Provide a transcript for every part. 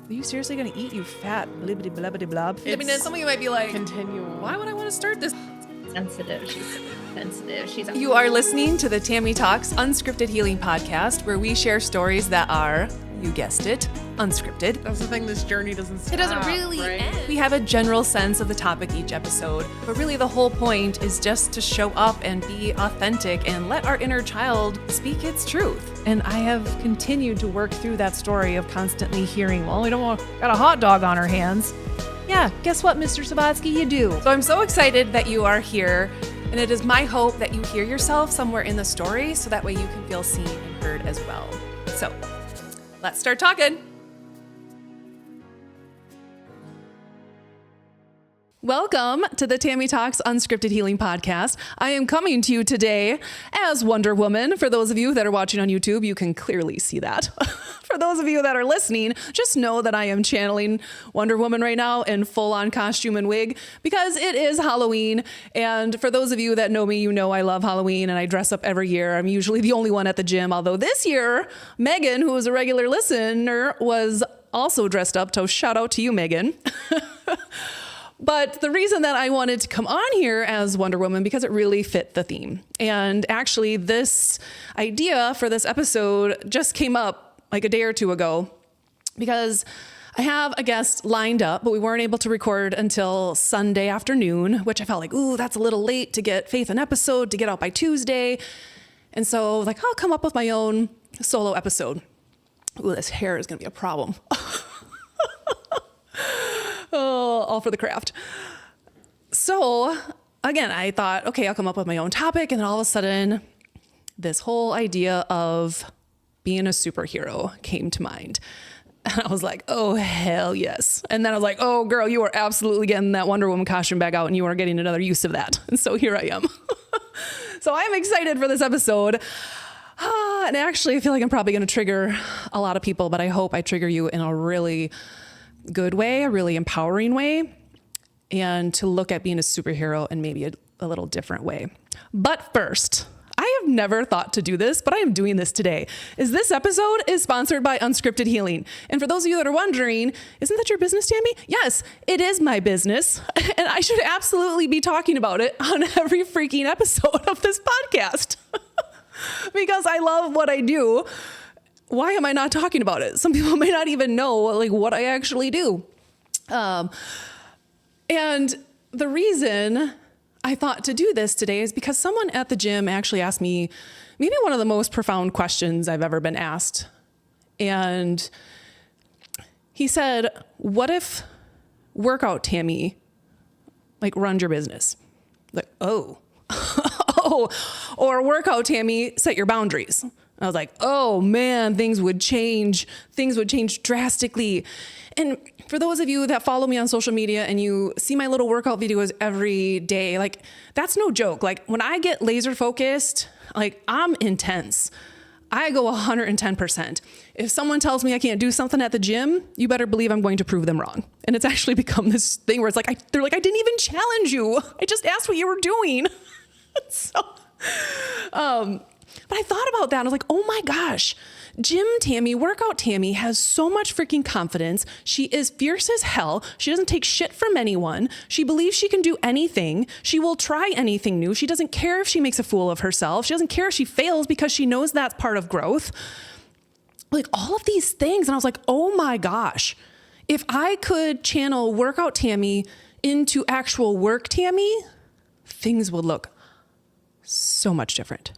Are you seriously going to eat, you fat blibbity blabbity blob? I mean, some of you might be like, continual. Why would I want to start this? Sensitive. She's sensitive. You are listening to the Tammy Talks Unscripted Healing Podcast, where we share stories that are, you guessed it, unscripted. That's the thing, this journey doesn't stop. It doesn't really right? end. We have a general sense of the topic each episode, but really the whole point is just to show up and be authentic and let our inner child speak its truth. And I have continued to work through that story of constantly hearing, well, we don't want, got a hot dog on our hands. Yeah, guess what, Mr. Sabatsky, you do. So I'm so excited that you are here, and it is my hope that you hear yourself somewhere in the story so that way you can feel seen and heard as well. So let's start talking. Welcome to the Tammy Talks Unscripted Healing Podcast. I am coming to you today as Wonder Woman. For those of you that are watching on YouTube, you can clearly see that. For those of you that are listening, just know that I am channeling Wonder Woman right now in full-on costume and wig because it is Halloween. And for those of you that know me, you know I love Halloween and I dress up every year. I'm usually the only one at the gym, although this year, Megan, who is a regular listener, was also dressed up. So shout out to you, Megan. But the reason that I wanted to come on here as Wonder Woman, because it really fit the theme. And actually this idea for this episode just came up like a day or two ago because I have a guest lined up, but we weren't able to record until Sunday afternoon, which I felt like, ooh, that's a little late to get Faith an episode to get out by Tuesday. And so like, I'll come up with my own solo episode. Ooh, this hair is going to be a problem. Oh, all for the craft. So again, I thought, okay, I'll come up with my own topic. And then all of a sudden, this whole idea of being a superhero came to mind. And I was like, oh, hell yes. And then I was like, oh, girl, you are absolutely getting that Wonder Woman costume back out and you are getting another use of that. And so here I am. So I'm excited for this episode. And actually, I feel like I'm probably going to trigger a lot of people, but I hope I trigger you in a really good way, a really empowering way, and to look at being a superhero in maybe a little different way. But first, I have never thought to do this, but I am doing this today. This episode is sponsored by Unscripted Healing. And for those of you that are wondering, isn't that your business, Tammy? Yes, it is my business. And I should absolutely be talking about it on every freaking episode of this podcast because I love what I do. Why am I not talking about it? Some people may not even know like what I actually do. And the reason I thought to do this today is because someone at the gym actually asked me maybe one of the most profound questions I've ever been asked. And he said, what if Workout Tammy like runs your business? Like, oh, or Workout Tammy set your boundaries. I was like, oh man, things would change drastically. And for those of you that follow me on social media and you see my little workout videos every day, like that's no joke. Like when I get laser focused, like I'm intense. I go 110%. If someone tells me I can't do something at the gym, you better believe I'm going to prove them wrong. And it's actually become this thing where it's like, they're like, I didn't even challenge you. I just asked what you were doing. But I thought about that and I was like, oh my gosh, Gym Tammy, Workout Tammy has so much freaking confidence. She is fierce as hell. She doesn't take shit from anyone. She believes she can do anything. She will try anything new. She doesn't care if she makes a fool of herself. She doesn't care if she fails because she knows that's part of growth. Like all of these things. And I was like, oh my gosh, if I could channel Workout Tammy into actual work Tammy, things would look so much different.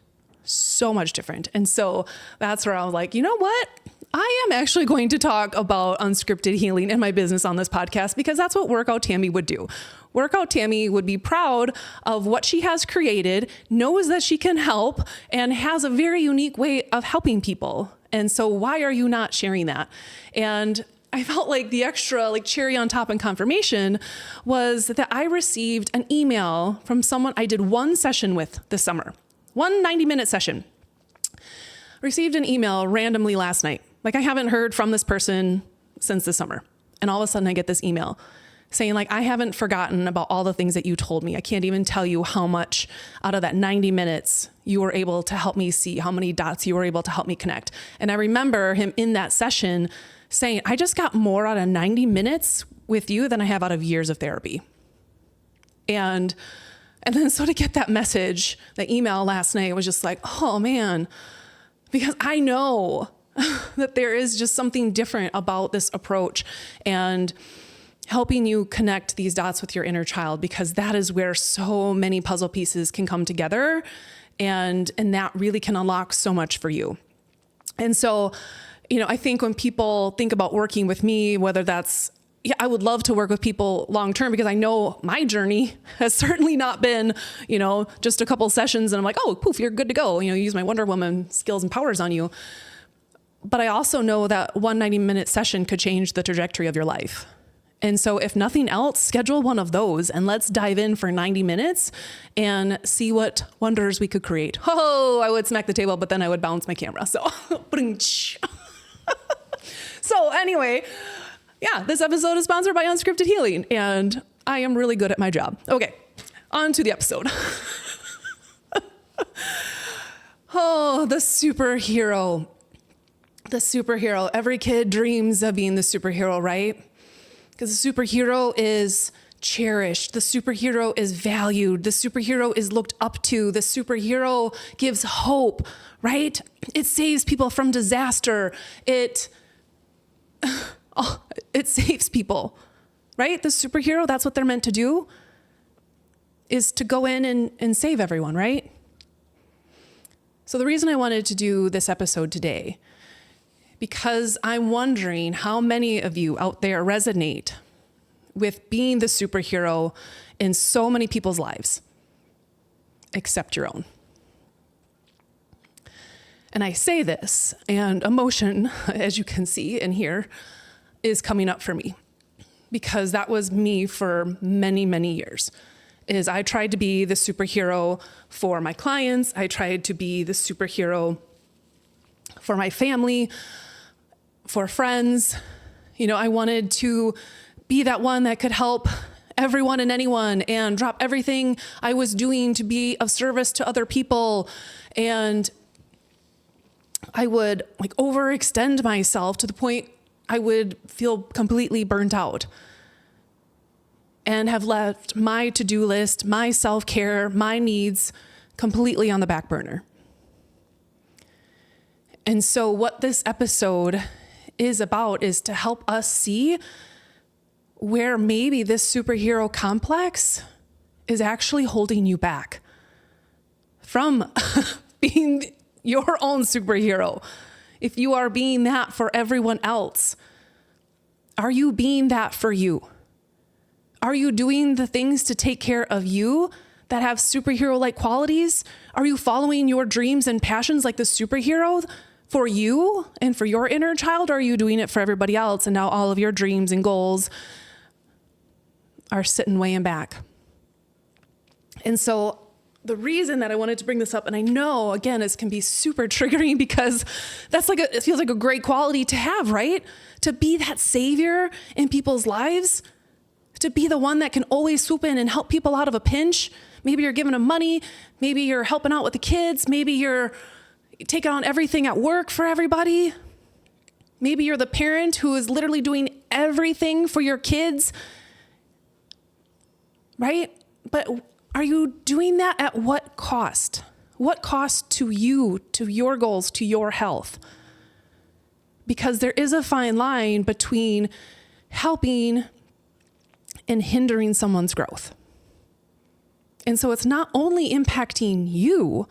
So much different. And so that's where I was like, you know what? I am actually going to talk about unscripted healing in my business on this podcast because that's what Workout Tammy would do. Workout Tammy would be proud of what she has created, knows that she can help, and has a very unique way of helping people. And so why are you not sharing that? And I felt like the extra like cherry on top and confirmation was that I received an email from someone I did one session with this summer. One 90-minute session. Received an email randomly last night. Like I haven't heard from this person since the summer. And all of a sudden I get this email saying like, I haven't forgotten about all the things that you told me. I can't even tell you how much out of that 90 minutes you were able to help me see, how many dots you were able to help me connect. And I remember him in that session saying, I just got more out of 90 minutes with you than I have out of years of therapy. And then so to get that message, the email last night was just like, oh man, because I know that there is just something different about this approach and helping you connect these dots with your inner child, because that is where so many puzzle pieces can come together, and that really can unlock so much for you. And so, I think when people think about working with me, whether that's, I would love to work with people long-term, because I know my journey has certainly not been, just a couple sessions and I'm like, oh, poof, you're good to go. Use my Wonder Woman skills and powers on you. But I also know that one 90-minute session could change the trajectory of your life. And so if nothing else, schedule one of those and let's dive in for 90 minutes and see what wonders we could create. Oh, I would smack the table, but then I would bounce my camera. So, so anyway, yeah, this episode is sponsored by Unscripted Healing, and I am really good at my job. Okay, on to the episode. Oh, the superhero. The superhero. Every kid dreams of being the superhero, right? Because the superhero is cherished. The superhero is valued. The superhero is looked up to. The superhero gives hope, right? It saves people from disaster. It saves people, right? The superhero, that's what they're meant to do, is to go in and save everyone, right? So the reason I wanted to do this episode today, because I'm wondering how many of you out there resonate with being the superhero in so many people's lives, except your own. And I say this, and emotion, as you can see and hear, is coming up for me, because that was me for many, many years. Is I tried to be the superhero for my clients. I tried to be the superhero for my family, for friends. I wanted to be that one that could help everyone and anyone and drop everything I was doing to be of service to other people. And I would overextend myself to the point I would feel completely burnt out and have left my to-do list, my self-care, my needs completely on the back burner. And so what this episode is about is to help us see where maybe this superhero complex is actually holding you back from being your own superhero. If you are being that for everyone else, are you being that for you? Are you doing the things to take care of you that have superhero-like qualities? Are you following your dreams and passions like the superhero for you and for your inner child? Or are you doing it for everybody else, and now all of your dreams and goals are sitting way in back? And so the reason that I wanted to bring this up, and I know, again, this can be super triggering, because that's it feels like a great quality to have, right? To be that savior in people's lives, to be the one that can always swoop in and help people out of a pinch. Maybe you're giving them money. Maybe you're helping out with the kids. Maybe you're taking on everything at work for everybody. Maybe you're the parent who is literally doing everything for your kids, right? But are you doing that at what cost? What cost to you, to your goals, to your health? Because there is a fine line between helping and hindering someone's growth. And so it's not only impacting you,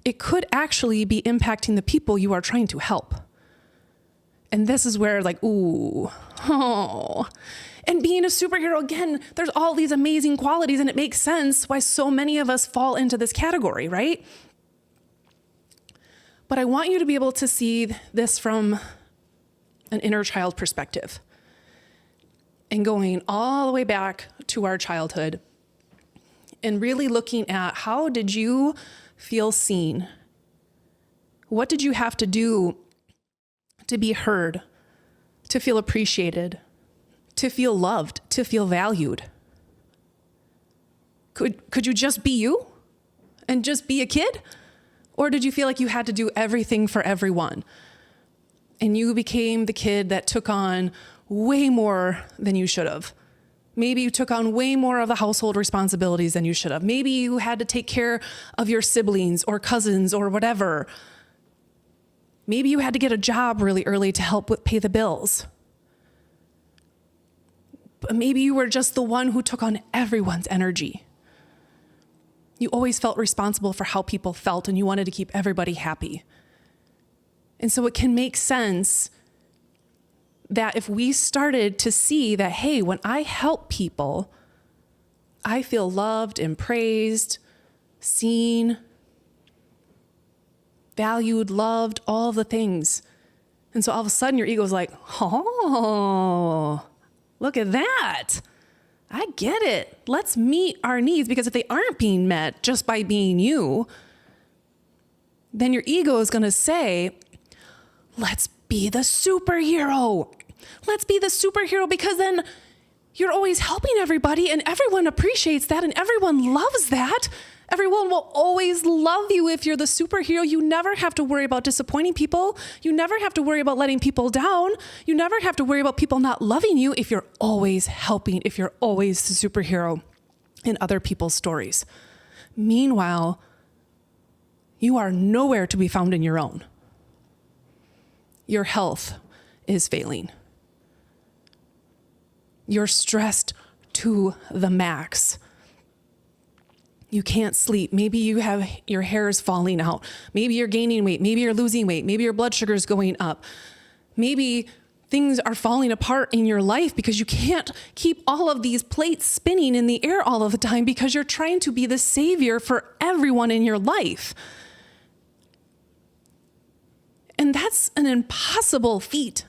it could actually be impacting the people you are trying to help. And this is where And being a superhero, again, there's all these amazing qualities, and it makes sense why so many of us fall into this category, right? But I want you to be able to see this from an inner child perspective, and going all the way back to our childhood and really looking at, how did you feel seen? What did you have to do to be heard, to feel appreciated, to feel loved, to feel valued? Could you just be you and just be a kid? Or did you feel like you had to do everything for everyone? And you became the kid that took on way more than you should have. Maybe you took on way more of the household responsibilities than you should have. Maybe you had to take care of your siblings or cousins or whatever. Maybe you had to get a job really early to help pay the bills. But maybe you were just the one who took on everyone's energy. You always felt responsible for how people felt, and you wanted to keep everybody happy. And so it can make sense that if we started to see that, hey, when I help people, I feel loved and praised, seen, valued, loved, all of the things. And so all of a sudden your ego's like, oh, look at that. I get it. Let's meet our needs, because if they aren't being met just by being you, then your ego is going to say, let's be the superhero. Let's be the superhero, because then you're always helping everybody and everyone appreciates that and everyone loves that. Everyone will always love you if you're the superhero. You never have to worry about disappointing people. You never have to worry about letting people down. You never have to worry about people not loving you if you're always helping, if you're always the superhero in other people's stories. Meanwhile, you are nowhere to be found in your own. Your health is failing. You're stressed to the max. You can't sleep. Maybe your hair is falling out. Maybe you're gaining weight. Maybe you're losing weight. Maybe your blood sugar is going up. Maybe things are falling apart in your life because you can't keep all of these plates spinning in the air all of the time because you're trying to be the savior for everyone in your life. And that's an impossible feat.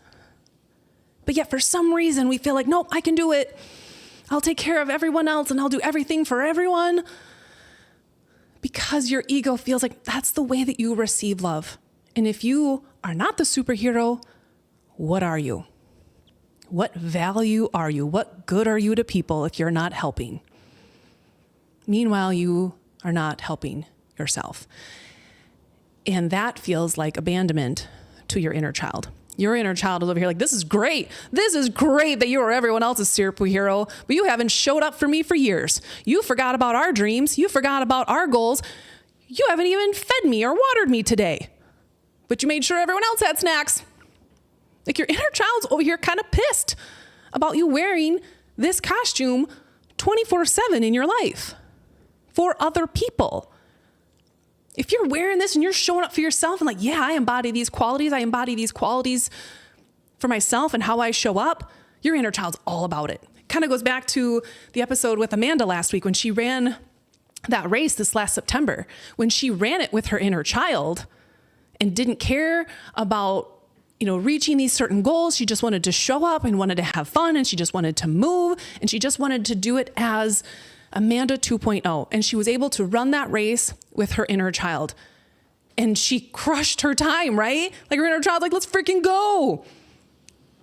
But yet for some reason we feel like, nope, I can do it. I'll take care of everyone else and I'll do everything for everyone. Because your ego feels like that's the way that you receive love. And if you are not the superhero, what are you? What value are you? What good are you to people if you're not helping? Meanwhile, you are not helping yourself. And that feels like abandonment to your inner child. Your inner child is over here like, this is great. This is great that you are everyone else's superhero, but you haven't showed up for me for years. You forgot about our dreams. You forgot about our goals. You haven't even fed me or watered me today, but you made sure everyone else had snacks. Like your inner child's over here kind of pissed about you wearing this costume 24/7 in your life for other people. If you're wearing this and you're showing up for yourself and like, yeah, I embody these qualities for myself and how I show up, your inner child's all about it. Kind of goes back to the episode with Amanda last week when she ran that race this last September. When she ran it with her inner child and didn't care about, reaching these certain goals. She just wanted to show up and wanted to have fun, and she just wanted to move, and she just wanted to do it as Amanda 2.0. And she was able to run that race with her inner child. And she crushed her time, right? Like her inner child, like, let's freaking go.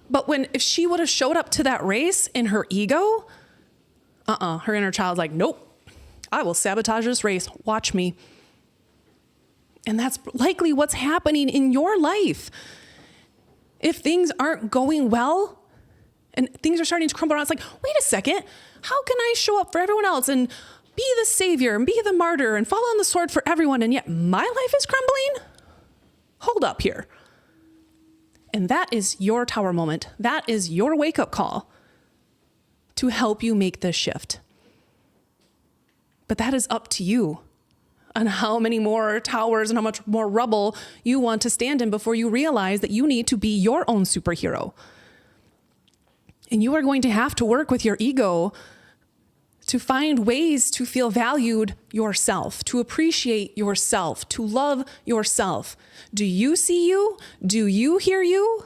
But if she would have showed up to that race in her ego, her inner child's like, nope, I will sabotage this race. Watch me. And that's likely what's happening in your life. If things aren't going well and things are starting to crumble around, it's like, wait a second, how can I show up for everyone else and be the savior and be the martyr and fall on the sword for everyone, and yet my life is crumbling? Hold up here. And that is your tower moment. That is your wake-up call to help you make this shift. But that is up to you on how many more towers and how much more rubble you want to stand in before you realize that you need to be your own superhero. And you are going to have to work with your ego to find ways to feel valued yourself, to appreciate yourself, to love yourself. Do you see you? Do you hear you?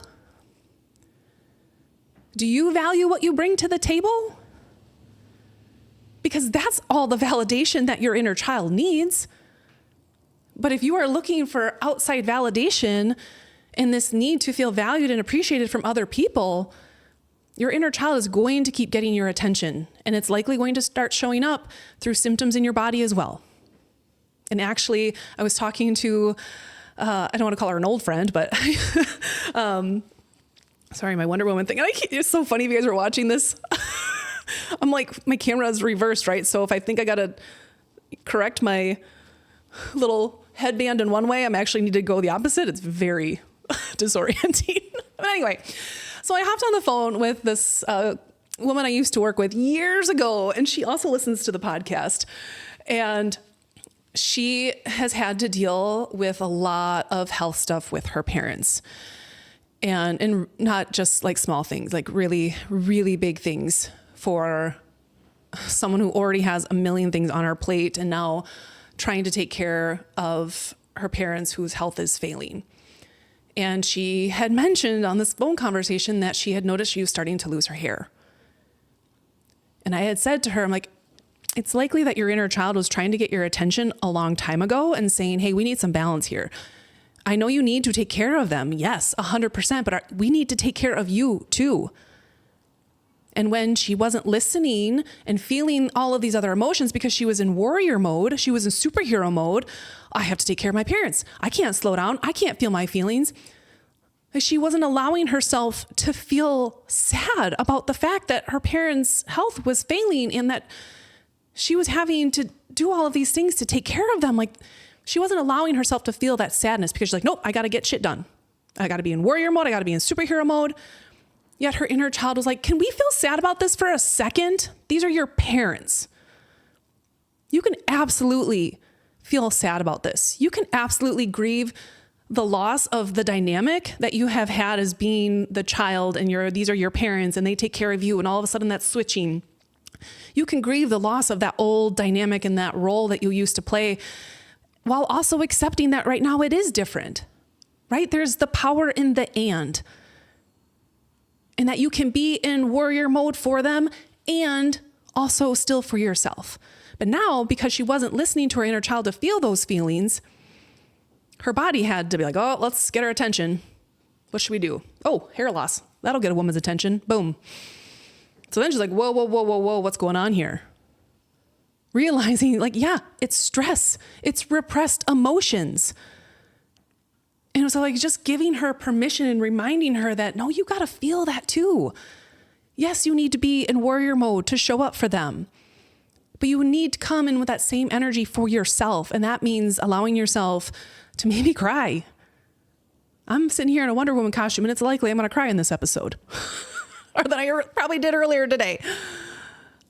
Do you value what you bring to the table? Because that's all the validation that your inner child needs. But if you are looking for outside validation and this need to feel valued and appreciated from other people, your inner child is going to keep getting your attention, and it's likely going to start showing up through symptoms in your body as well. And actually, I was talking to, I don't want to call her an old friend, but sorry, my Wonder Woman thing. It's so funny if you guys are watching this. I'm like, my camera is reversed, right? So if I think I got to correct my little headband in one way, I'm actually need to go the opposite. It's very disorienting. But anyway, so I hopped on the phone with this woman I used to work with years ago, and she also listens to the podcast. And she has had to deal with a lot of health stuff with her parents. And not just like small things, like really, really big things for someone who already has a million things on her plate and now trying to take care of her parents whose health is failing. And she had mentioned on this phone conversation that she had noticed she was starting to lose her hair. And I had said to her, I'm like, it's likely that your inner child was trying to get your attention a long time ago and saying, hey, we need some balance here. I know you need to take care of them. Yes, 100%, but we need to take care of you too. And when she wasn't listening and feeling all of these other emotions because she was in warrior mode, she was in superhero mode, I have to take care of my parents. I can't slow down. I can't feel my feelings. She wasn't allowing herself to feel sad about the fact that her parents' health was failing and that she was having to do all of these things to take care of them. Like, she wasn't allowing herself to feel that sadness because she's like, nope, I got to get shit done. I got to be in warrior mode. I got to be in superhero mode. Yet her inner child was like, can we feel sad about this for a second? These are your parents. You can absolutely feel sad about this. You can absolutely grieve the loss of the dynamic that you have had as being the child and these are your parents and they take care of you. And all of a sudden that's switching. You can grieve the loss of that old dynamic and that role that you used to play while also accepting that right now it is different, right? There's the power in the and that you can be in warrior mode for them and also still for yourself. But now, because she wasn't listening to her inner child to feel those feelings, her body had to be like, oh, let's get her attention. What should we do? Oh, hair loss. That'll get a woman's attention. Boom. So then she's like, whoa, what's going on here? Realizing like, yeah, it's stress. It's repressed emotions. And so like just giving her permission and reminding her that, no, you got to feel that too. Yes, you need to be in warrior mode to show up for them. But you need to come in with that same energy for yourself. And that means allowing yourself to maybe cry. I'm sitting here in a Wonder Woman costume and it's likely I'm going to cry in this episode. Or than I probably did earlier today.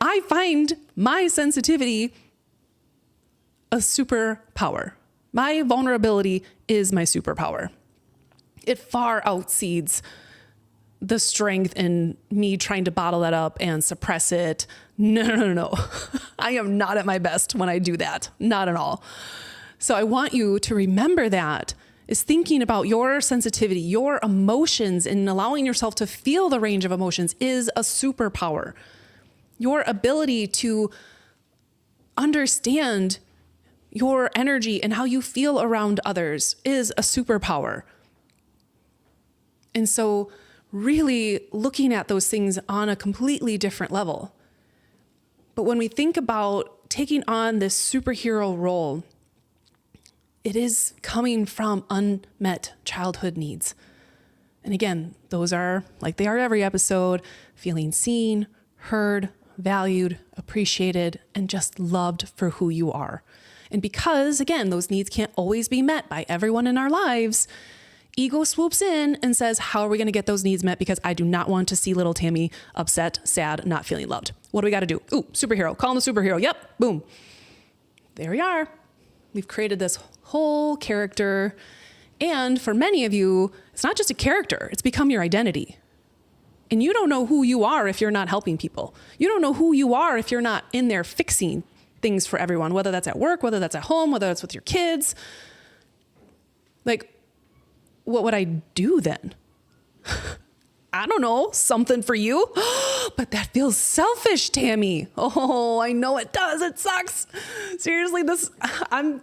I find my sensitivity a superpower. My vulnerability is my superpower. It far outseeds the strength in me trying to bottle that up and suppress it. No. I am not at my best when I do that. Not at all. So I want you to remember that is thinking about your sensitivity, your emotions, and allowing yourself to feel the range of emotions is a superpower. Your ability to understand your energy and how you feel around others is a superpower. And so really looking at those things on a completely different level. But when we think about taking on this superhero role, it is coming from unmet childhood needs. And again, those are, like they are every episode, feeling seen, heard, valued, appreciated, and just loved for who you are. And because, again, those needs can't always be met by everyone in our lives, ego swoops in and says, how are we going to get those needs met? Because I do not want to see little Tammy upset, sad, not feeling loved. What do we got to do? Ooh, superhero. Call him the superhero. Yep. Boom. There we are. We've created this whole character. And for many of you, it's not just a character. It's become your identity. And you don't know who you are if you're not helping people. You don't know who you are if you're not in there fixing things for everyone, whether that's at work, whether that's at home, whether that's with your kids. Like, what would I do then? I don't know, something for you. But that feels selfish, Tammy. Oh, I know it does. It sucks. Seriously, I am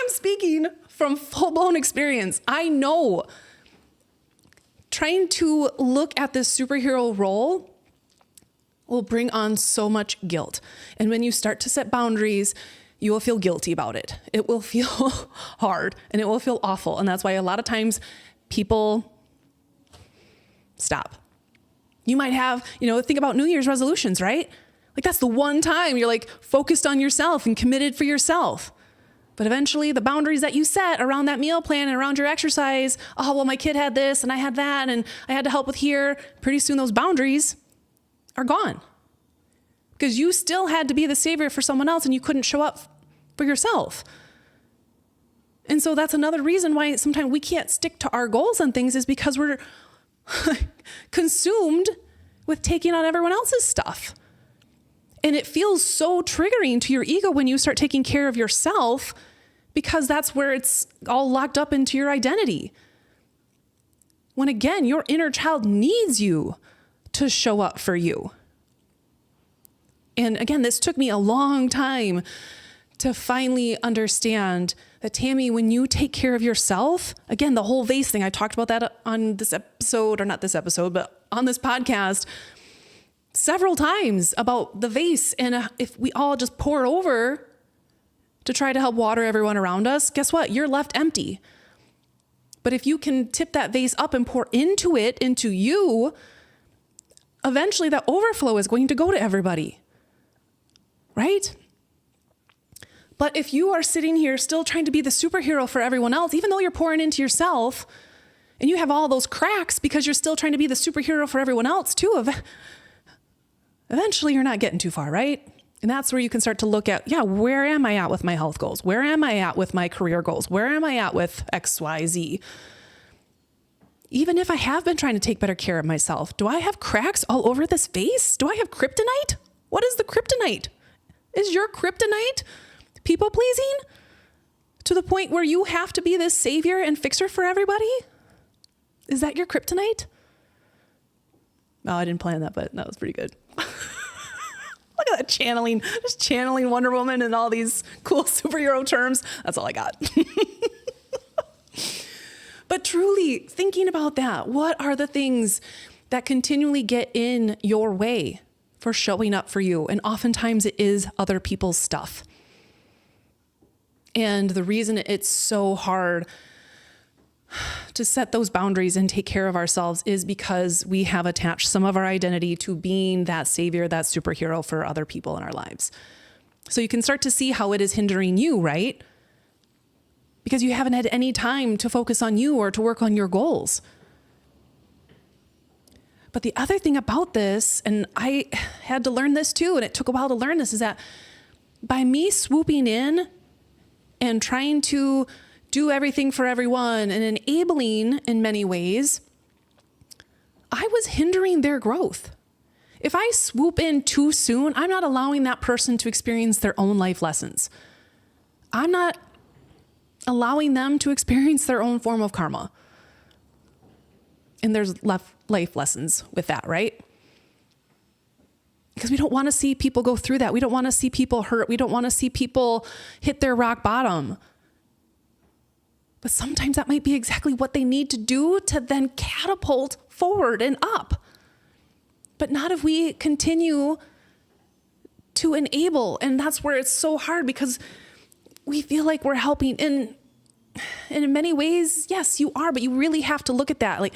speaking from full-blown experience. I know trying to look at this superhero role will bring on so much guilt. And when you start to set boundaries, you will feel guilty about it. It will feel hard and it will feel awful. And that's why a lot of times people stop. You might have, think about New Year's resolutions, right? Like that's the one time you're like focused on yourself and committed for yourself. But eventually the boundaries that you set around that meal plan and around your exercise, oh, well, my kid had this and I had that and I had to help with here. Pretty soon those boundaries are gone because you still had to be the savior for someone else and you couldn't show up for yourself. And so that's another reason why sometimes we can't stick to our goals on things is because we're consumed with taking on everyone else's stuff. And it feels so triggering to your ego when you start taking care of yourself because that's where it's all locked up into your identity. When again, your inner child needs you to show up for you. And again, this took me a long time to finally understand that, Tammy, when you take care of yourself, again, the whole vase thing, I talked about that on this episode, or not this episode, but on this podcast several times about the vase. And if we all just pour over to try to help water everyone around us, guess what? You're left empty. But if you can tip that vase up and pour into it, into you, eventually that overflow is going to go to everybody, right? But if you are sitting here still trying to be the superhero for everyone else, even though you're pouring into yourself and you have all those cracks because you're still trying to be the superhero for everyone else too, eventually you're not getting too far, right? And that's where you can start to look at, where am I at with my health goals? Where am I at with my career goals? Where am I at with X, Y, Z? Even if I have been trying to take better care of myself, do I have cracks all over this vase? Do I have kryptonite? What is the kryptonite? Is your kryptonite people pleasing to the point where you have to be this savior and fixer for everybody? Is that your kryptonite? No, I didn't plan that, but that was pretty good. Look at that just channeling Wonder Woman and all these cool superhero terms. That's all I got. But truly thinking about that, what are the things that continually get in your way for showing up for you? And oftentimes it is other people's stuff. And the reason it's so hard to set those boundaries and take care of ourselves is because we have attached some of our identity to being that savior, that superhero for other people in our lives. So you can start to see how it is hindering you, right? Because you haven't had any time to focus on you or to work on your goals. But the other thing about this, and I had to learn this too, and it took a while to learn this, is that by me swooping in and trying to do everything for everyone and enabling in many ways, I was hindering their growth. If I swoop in too soon, I'm not allowing that person to experience their own life lessons. I'm not allowing them to experience their own form of karma. And there's life lessons with that, right? Because we don't want to see people go through that. We don't want to see people hurt. We don't want to see people hit their rock bottom. But sometimes that might be exactly what they need to do to then catapult forward and up. But not if we continue to enable. And that's where it's so hard because we feel like we're helping. And in many ways, yes, you are, but you really have to look at that. Like,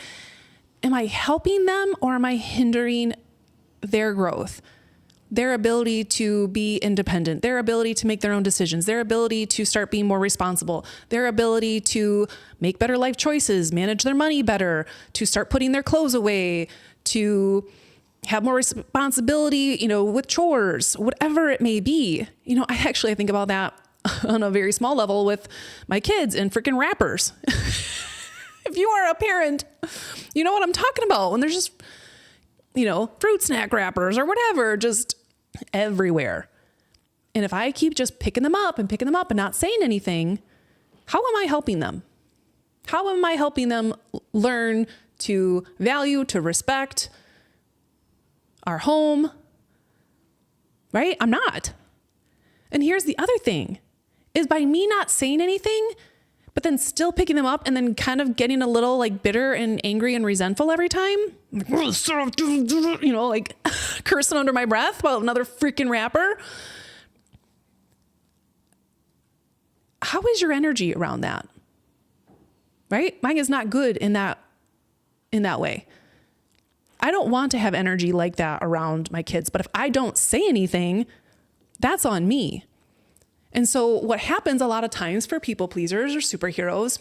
am I helping them or am I hindering their growth, their ability to be independent, their ability to make their own decisions, their ability to start being more responsible, their ability to make better life choices, manage their money better, to start putting their clothes away, to have more responsibility, with chores, whatever it may be. I think about that on a very small level with my kids and freaking wrappers. If you are a parent, you know what I'm talking about when there's just fruit snack wrappers or whatever, just everywhere. And if I keep just picking them up and not saying anything, how am I helping them? How am I helping them learn to value, to respect our home? Right? I'm not. And here's the other thing is by me not saying anything, but then still picking them up and then kind of getting a little like bitter and angry and resentful every time. You know, like cursing under my breath about another freaking rapper. How is your energy around that? Right? Mine is not good in that way. I don't want to have energy like that around my kids, but if I don't say anything, that's on me. And so what happens a lot of times for people pleasers or superheroes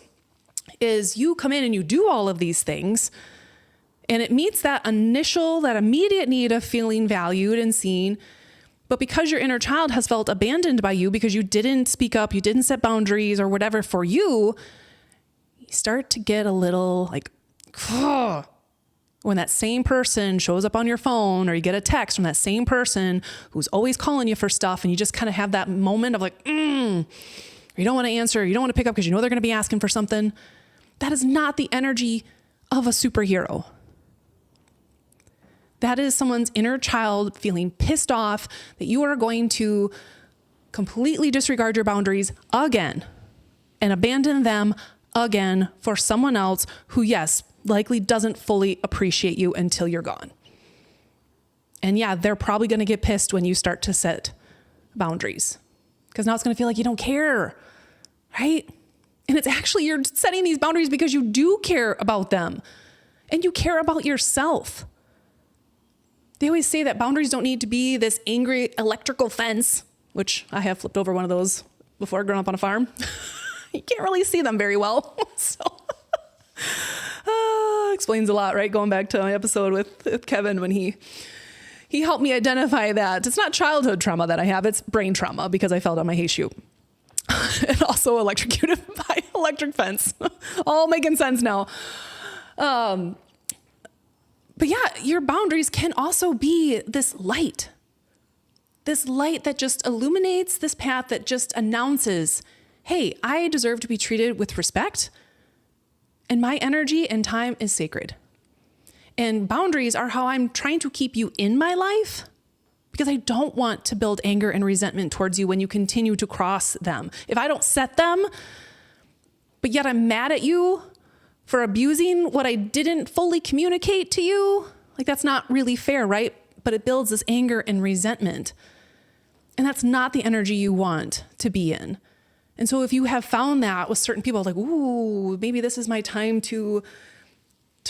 is you come in and you do all of these things and it meets that immediate need of feeling valued and seen. But because your inner child has felt abandoned by you because you didn't speak up, you didn't set boundaries or whatever for you, you start to get a little like, when that same person shows up on your phone or you get a text from that same person who's always calling you for stuff and you just kind of have that moment of like, you don't want to answer, you don't want to pick up because you know they're going to be asking for something. That is not the energy of a superhero. That is someone's inner child feeling pissed off that you are going to completely disregard your boundaries again and abandon them again for someone else who, yes, likely doesn't fully appreciate you until you're gone. And yeah, they're probably going to get pissed when you start to set boundaries because now it's going to feel like you don't care, right? And it's actually, you're setting these boundaries because you do care about them and you care about yourself. They always say that boundaries don't need to be this angry electrical fence, which I have flipped over one of those before growing up on a farm. You can't really see them very well. So explains a lot, right? Going back to my episode with Kevin when he helped me identify that it's not childhood trauma that I have, it's brain trauma because I fell down my hay chute. And also electrocuted by electric fence. All making sense now. But yeah, your boundaries can also be this light that just illuminates this path that just announces, hey, I deserve to be treated with respect. And my energy and time is sacred. And boundaries are how I'm trying to keep you in my life because I don't want to build anger and resentment towards you when you continue to cross them. If I don't set them, but yet I'm mad at you for abusing what I didn't fully communicate to you, like that's not really fair, right? But it builds this anger and resentment. And that's not the energy you want to be in. And so if you have found that with certain people, like, ooh, maybe this is my time to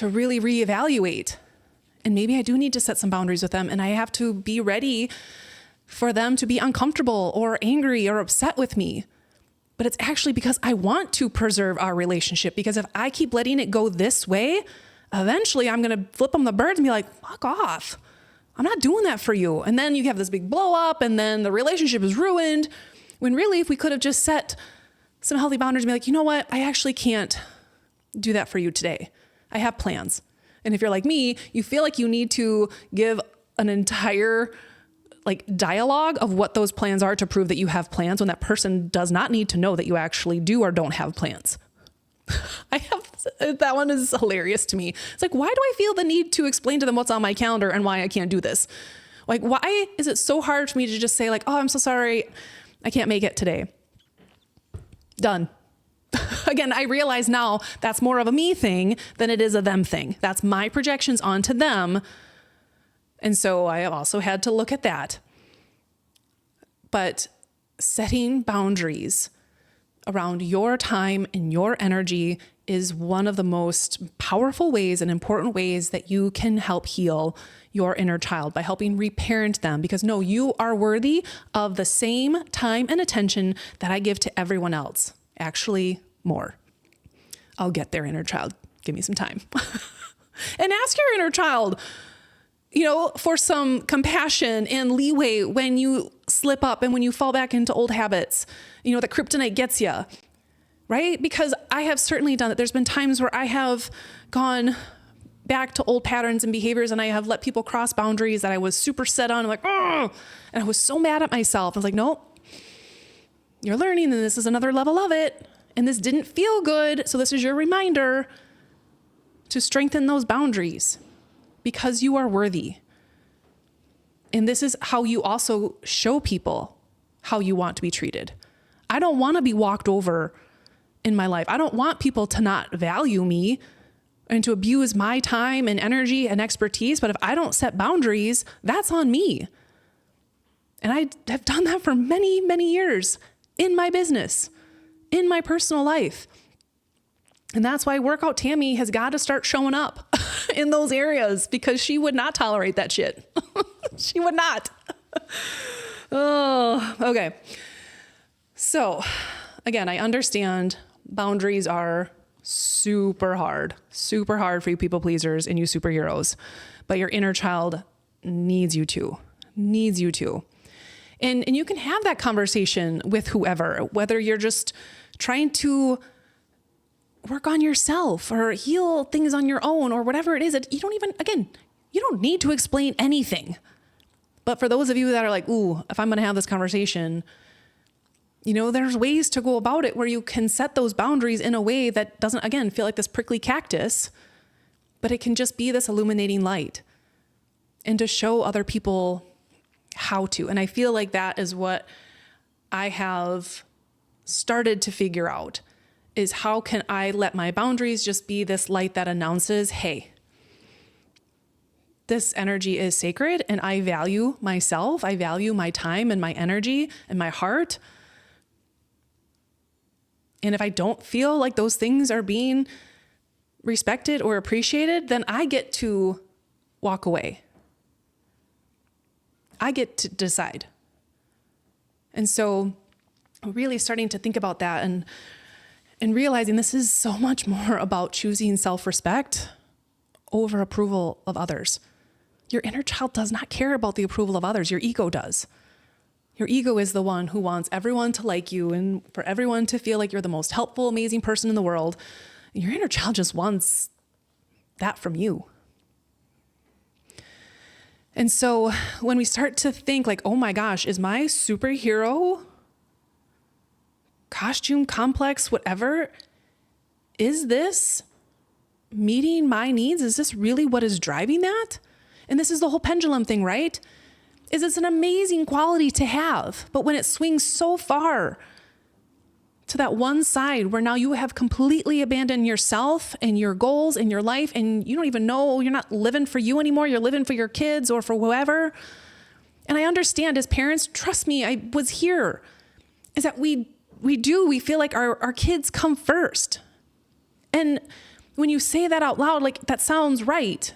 really reevaluate. And maybe I do need to set some boundaries with them and I have to be ready for them to be uncomfortable or angry or upset with me. But it's actually because I want to preserve our relationship, because if I keep letting it go this way, eventually I'm going to flip them the birds and be like, fuck off. I'm not doing that for you. And then you have this big blow up and then the relationship is ruined. When really, if we could have just set some healthy boundaries and be like, you know what? I actually can't do that for you today. I have plans. And if you're like me, you feel like you need to give an entire dialogue of what those plans are to prove that you have plans when that person does not need to know that you actually do or don't have plans. That one is hilarious to me. It's like, why do I feel the need to explain to them what's on my calendar and why I can't do this? Like, why is it so hard for me to just say like, oh, I'm so sorry, I can't make it today. Done. Again, I realize now that's more of a me thing than it is a them thing. That's my projections onto them. And so I have also had to look at that. But setting boundaries around your time and your energy is one of the most powerful ways and important ways that you can help heal your inner child by helping reparent them. Because no, you are worthy of the same time and attention that I give to everyone else. Actually, more. I'll get there, inner child. Give me some time. And ask your inner child, for some compassion and leeway when you slip up and when you fall back into old habits, that kryptonite gets you, right? Because I have certainly done it. There's been times where I have gone back to old patterns and behaviors and I have let people cross boundaries that I was super set on. I'm like, oh, and I was so mad at myself. I was like, nope, you're learning and this is another level of it. And this didn't feel good. So this is your reminder to strengthen those boundaries because you are worthy. And this is how you also show people how you want to be treated. I don't want to be walked over in my life. I don't want people to not value me and to abuse my time and energy and expertise. But if I don't set boundaries, that's on me. And I have done that for many, many years in my business, in my personal life. And that's why Workout Tammy has got to start showing up in those areas, because she would not tolerate that shit. She would not. Oh, okay. So again, I understand boundaries are super hard for you people pleasers and you superheroes, but your inner child needs you to. And you can have that conversation with whoever, whether you're just trying to work on yourself or heal things on your own or whatever it is. You don't need to explain anything. But for those of you that are like, ooh, if I'm going to have this conversation, there's ways to go about it where you can set those boundaries in a way that doesn't, again, feel like this prickly cactus, but it can just be this illuminating light and to show other people how to. And I feel like that is what I have started to figure out, is how can I let my boundaries just be this light that announces, hey, this energy is sacred and I value myself. I value my time and my energy and my heart. And if I don't feel like those things are being respected or appreciated, then I get to walk away. I get to decide. And so really starting to think about that and realizing this is so much more about choosing self-respect over approval of others. Your inner child does not care about the approval of others. Your ego does. Your ego is the one who wants everyone to like you and for everyone to feel like you're the most helpful, amazing person in the world. Your inner child just wants that from you. And so when we start to think like, oh my gosh, is my superhero costume complex, whatever, is this meeting my needs? Is this really what is driving that? And this is the whole pendulum thing, right? Is it's an amazing quality to have, but when it swings so far to that one side where now you have completely abandoned yourself and your goals and your life, and you don't even know, you're not living for you anymore, you're living for your kids or for whoever. And I understand as parents, trust me, I was here, is that we feel like our kids come first. And when you say that out loud, like that sounds right.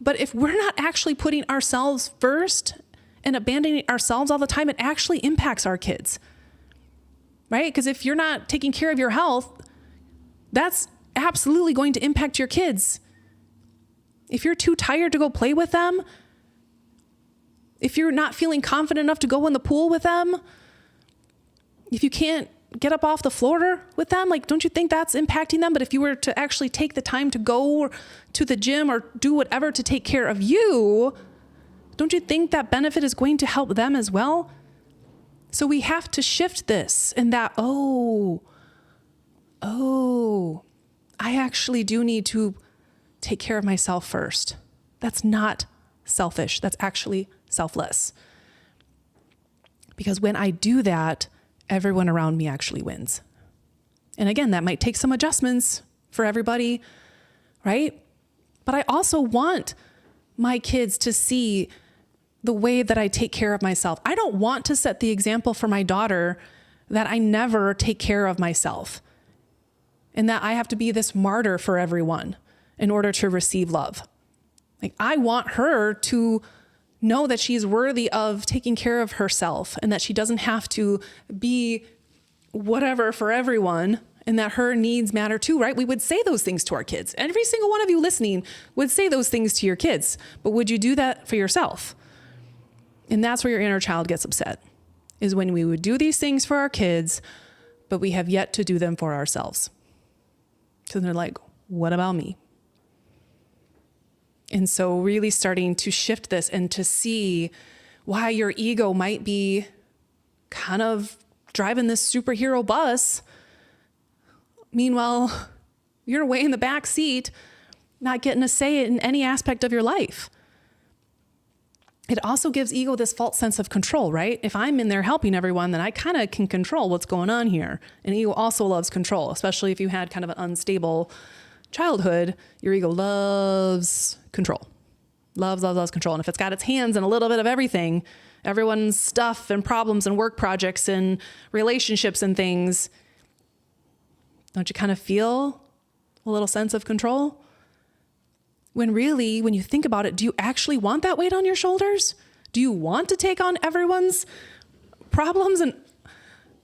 But if we're not actually putting ourselves first and abandoning ourselves all the time, it actually impacts our kids, right? Because if you're not taking care of your health, that's absolutely going to impact your kids. If you're too tired to go play with them, if you're not feeling confident enough to go in the pool with them, if you can't get up off the floor with them, like, don't you think that's impacting them? But if you were to actually take the time to go to the gym or do whatever to take care of you, don't you think that benefit is going to help them as well? So we have to shift this and that, oh, I actually do need to take care of myself first. That's not selfish. That's actually selfless. Because when I do that, everyone around me actually wins. And again, that might take some adjustments for everybody, right? But I also want my kids to see the way that I take care of myself. I don't want to set the example for my daughter that I never take care of myself and that I have to be this martyr for everyone in order to receive love. Like, I want her to know that she's worthy of taking care of herself and that she doesn't have to be whatever for everyone and that her needs matter too, right? We would say those things to our kids. Every single one of you listening would say those things to your kids, but would you do that for yourself? And that's where your inner child gets upset, is when we would do these things for our kids, but we have yet to do them for ourselves. So they're like, what about me? And so really starting to shift this and to see why your ego might be kind of driving this superhero bus. Meanwhile, you're way in the back seat, not getting a say in any aspect of your life. it also gives ego this false sense of control, right? If I'm in there helping everyone, then I kind of can control what's going on here. And ego also loves control, especially if you had kind of an unstable childhood. Your ego loves control, loves control. And if it's got its hands in a little bit of everything, everyone's stuff and problems and work projects and relationships and things, don't you kind of feel a little sense of control? When really, when you think about it, do you actually want that weight on your shoulders? Do you want to take on everyone's problems and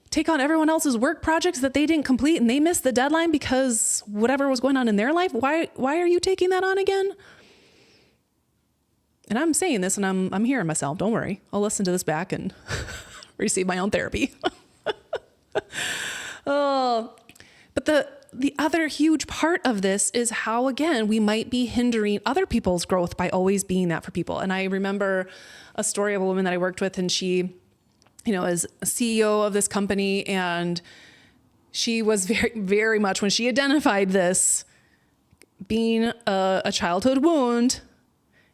take on everyone else's work projects that they didn't complete and they missed the deadline because whatever was going on in their life? Why are you taking that on again? And I'm saying this and I'm hearing myself. Don't worry. I'll listen to this back and receive my own therapy. Oh, but the other huge part of this is how, again, we might be hindering other people's growth by always being that for people. And I remember a story of a woman that I worked with, and she, is a CEO of this company. And she was very, very much, when she identified this being a childhood wound,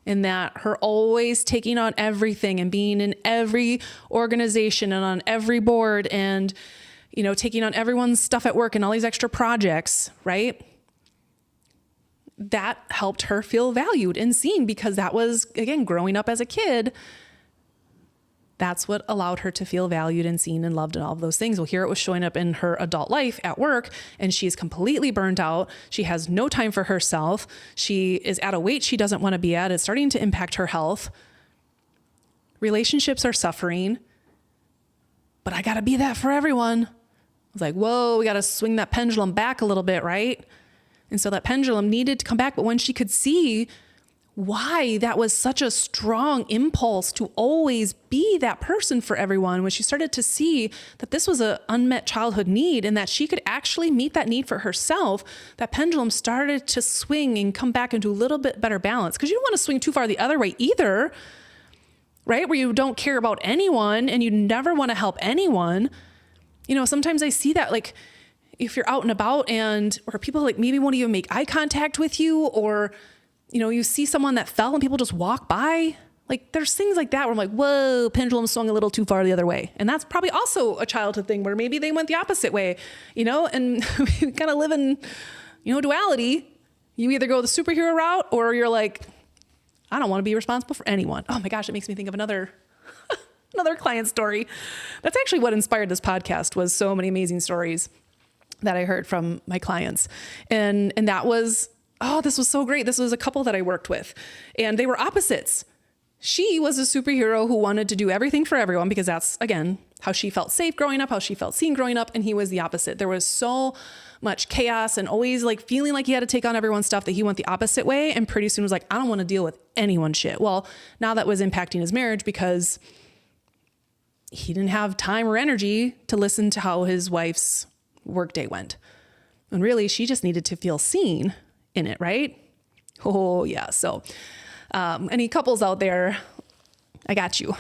in that her always taking on everything and being in every organization and on every board and taking on everyone's stuff at work and all these extra projects, right? That helped her feel valued and seen, because that was, again, growing up as a kid, that's what allowed her to feel valued and seen and loved and all of those things. Well, here it was showing up in her adult life at work, and she's completely burnt out. She has no time for herself. She is at a weight she doesn't want to be at. It's starting to impact her health. Relationships are suffering, but I got to be that for everyone. I was like, whoa, we got to swing that pendulum back a little bit, right? And so that pendulum needed to come back. But when she could see why that was such a strong impulse to always be that person for everyone, when she started to see that this was an unmet childhood need and that she could actually meet that need for herself, that pendulum started to swing and come back into a little bit better balance. Because you don't want to swing too far the other way either, right? Where you don't care about anyone and you never want to help anyone. Sometimes I see that, like, if you're out and about or people like maybe won't even make eye contact with you, or, you see someone that fell and people just walk by. Like, there's things like that where I'm like, whoa, pendulum swung a little too far the other way. And that's probably also a childhood thing where maybe they went the opposite way, and we kind of live in, duality. You either go the superhero route or you're like, I don't want to be responsible for anyone. Oh my gosh, it makes me think of another client story. That's actually what inspired this podcast, was so many amazing stories that I heard from my clients. And that was, this was so great. This was a couple that I worked with, and they were opposites. She was a superhero who wanted to do everything for everyone because that's, again, how she felt safe growing up, how she felt seen growing up. And he was the opposite. There was so much chaos and always like feeling like he had to take on everyone's stuff that he went the opposite way. And pretty soon was like, I don't want to deal with anyone's shit. Well, now that was impacting his marriage because he didn't have time or energy to listen to how his wife's workday went. And really, she just needed to feel seen in it, right? Oh yeah. So, any couples out there, I got you.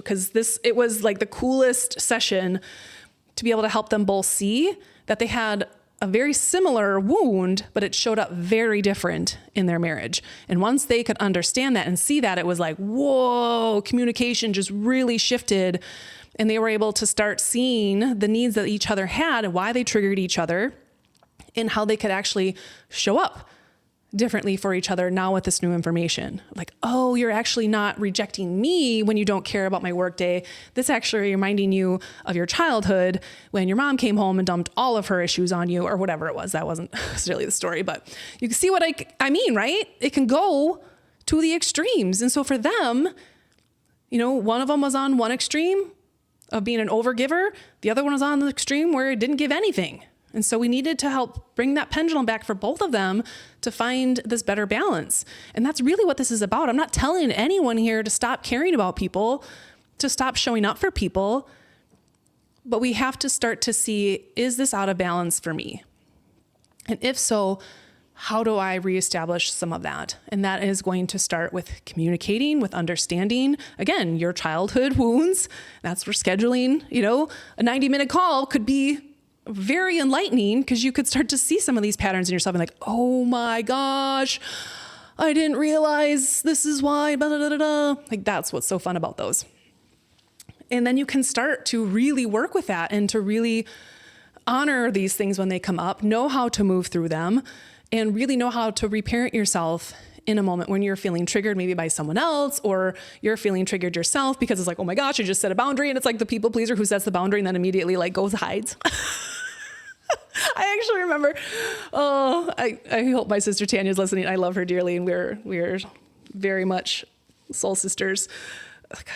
Cause it was like the coolest session to be able to help them both see that they had a very similar wound, but it showed up very different in their marriage. And once they could understand that and see that, it was like, whoa, communication just really shifted. And they were able to start seeing the needs that each other had and why they triggered each other and how they could actually show up differently for each other now with this new information. Like, oh, you're actually not rejecting me when you don't care about my work day. This actually reminding you of your childhood when your mom came home and dumped all of her issues on you, or whatever it was. That wasn't necessarily the story, but you can see what I mean, right? It can go to the extremes. And so for them, one of them was on one extreme of being an overgiver. The other one was on the extreme where it didn't give anything. And so we needed to help bring that pendulum back for both of them to find this better balance. And that's really what this is about. I'm not telling anyone here to stop caring about people, to stop showing up for people, but we have to start to see, is this out of balance for me? And if so, how do I reestablish some of that? And that is going to start with communicating, with understanding, again, your childhood wounds. That's where scheduling, a 90-minute call could be very enlightening, because you could start to see some of these patterns in yourself and like, oh my gosh, I didn't realize this is why, blah, blah, blah, blah. Like, that's what's so fun about those. And then you can start to really work with that and to really honor these things when they come up, know how to move through them, and really know how to reparent yourself in a moment when you're feeling triggered maybe by someone else, or you're feeling triggered yourself because it's like, oh my gosh, I just set a boundary. And it's like the people pleaser who sets the boundary and then immediately like goes hides. I actually remember, I hope my sister Tanya's listening. I love her dearly, and we're very much soul sisters.